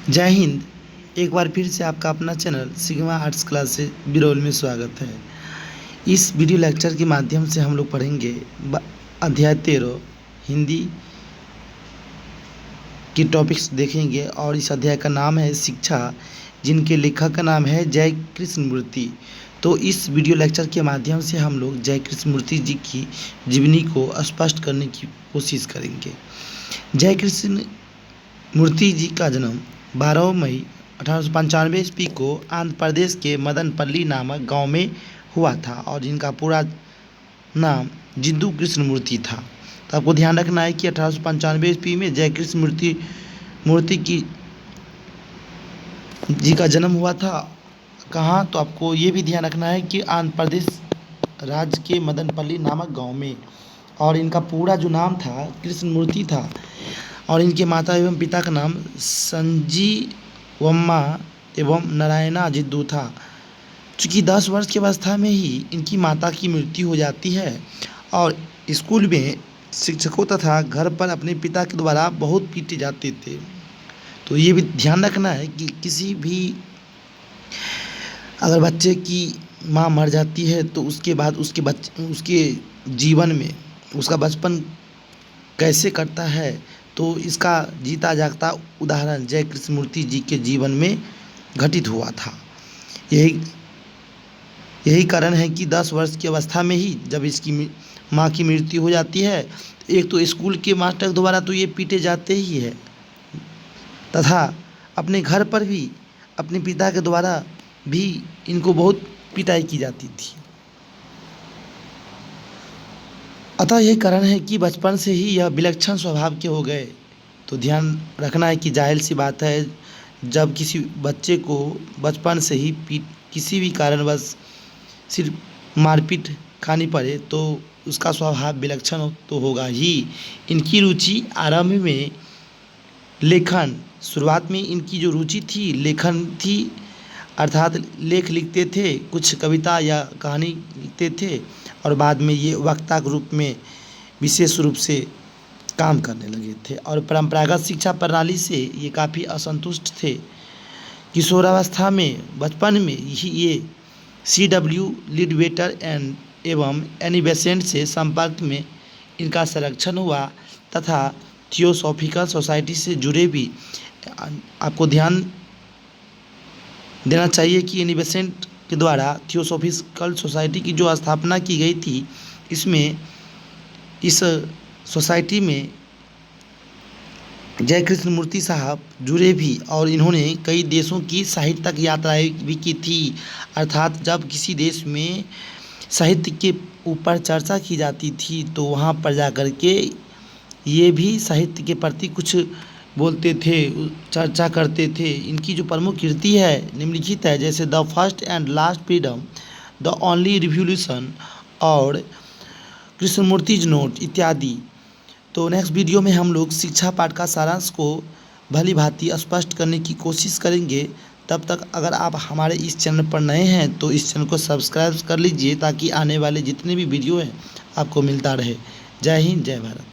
जय हिंद। एक बार फिर से आपका अपना channel sigma arts classes Biraul में स्वागत है। इस वीडियो लेक्चर के माध्यम से हम लोग पढ़ेंगे अध्याय 13 हिंदी की टॉपिक्स देखेंगे और इस अध्याय का नाम है शिक्षा, जिनके लेखक का नाम है जय कृष्ण मूर्ति। तो इस वीडियो लेक्चर के माध्यम से हम लोग जय कृष्ण मूर्ति जी की जीवनी को स्पष्ट करने की कोशिश करेंगे। जय कृष्ण मूर्ति जी का जन्म 12 मई 1895 ईस्वी को आंध्र प्रदेश के मदनपल्ली नामक गांव में हुआ था और जिनका पूरा नाम जिद्दू कृष्ण मूर्ति था। तो आपको ध्यान रखना है कि 1895 ईस्वी में जय कृष्ण मूर्ति की जी का जन्म हुआ था। कहाँ? तो आपको ये भी ध्यान रखना है कि आंध्र प्रदेश राज्य के मदनपल्ली नामक गांव में, और इनका पूरा जो नाम था कृष्ण मूर्ति था और इनके माता एवं पिता का नाम संजीवम्मा एवं नारायणा जिद्दू था। चूँकि 10 वर्ष की अवस्था में ही इनकी माता की मृत्यु हो जाती है और स्कूल में शिक्षकों तथा घर पर अपने पिता के द्वारा बहुत पीटे जाते थे। तो ये भी ध्यान रखना है कि किसी भी अगर बच्चे की माँ मर जाती है तो उसके बाद उसके जीवन में उसका बचपन कैसे कटता है, तो इसका जीता जागता उदाहरण जय कृष्ण मूर्ति जी के जीवन में घटित हुआ था। यही कारण है कि 10 वर्ष की अवस्था में ही जब इसकी माँ की मृत्यु हो जाती है, एक तो स्कूल के मास्टर द्वारा तो ये पीटे जाते ही है तथा अपने घर पर भी अपने पिता के द्वारा भी इनको बहुत पिटाई की जाती थी। अतः यही कारण है कि बचपन से ही यह विलक्षण स्वभाव के हो गए। तो ध्यान रखना है कि जाहिर सी बात है, जब किसी बच्चे को बचपन से ही किसी भी कारणवश सिर्फ मारपीट खानी पड़े तो उसका स्वभाव विलक्षण तो होगा ही। इनकी रुचि आरंभ में लेखन, शुरुआत में इनकी जो रुचि थी लेखन थी, अर्थात लेख लिखते थे, कुछ कविता या कहानी लिखते थे और बाद में ये वक्ता के रूप में विशेष रूप से काम करने लगे थे और परंपरागत शिक्षा प्रणाली से ये काफ़ी असंतुष्ट थे। किशोरावस्था में बचपन में ही ये C.W. लिडवेटर एवं एनी बेसेंट से संपर्क में इनका संरक्षण हुआ तथा थियोसॉफिकल सोसाइटी से जुड़े भी। आपको ध्यान देना चाहिए कि एनी बेसेंट के द्वारा थियोसॉफिकल सोसाइटी की जो स्थापना की गई थी, इसमें इस सोसाइटी में जय कृष्ण मूर्ति साहब जुड़े भी और इन्होंने कई देशों की साहित्य तक यात्राएँ भी की थी। अर्थात जब किसी देश में साहित्य के ऊपर चर्चा की जाती थी तो वहाँ पर जाकर के ये भी साहित्य के प्रति कुछ बोलते थे, चर्चा करते थे। इनकी जो प्रमुख कृति है निम्नलिखित है, जैसे the first and last freedom, the only revolution और कृष्णमूर्तिज नोट इत्यादि। तो नेक्स्ट वीडियो में हम लोग शिक्षा पाठ का सारांश को भली भांति स्पष्ट करने की कोशिश करेंगे। तब तक अगर आप हमारे इस चैनल पर नए हैं तो इस चैनल को सब्सक्राइब कर लीजिए ताकि आने वाले जितने भी वीडियो हैं आपको मिलता रहे। जय हिंद, जय भारत।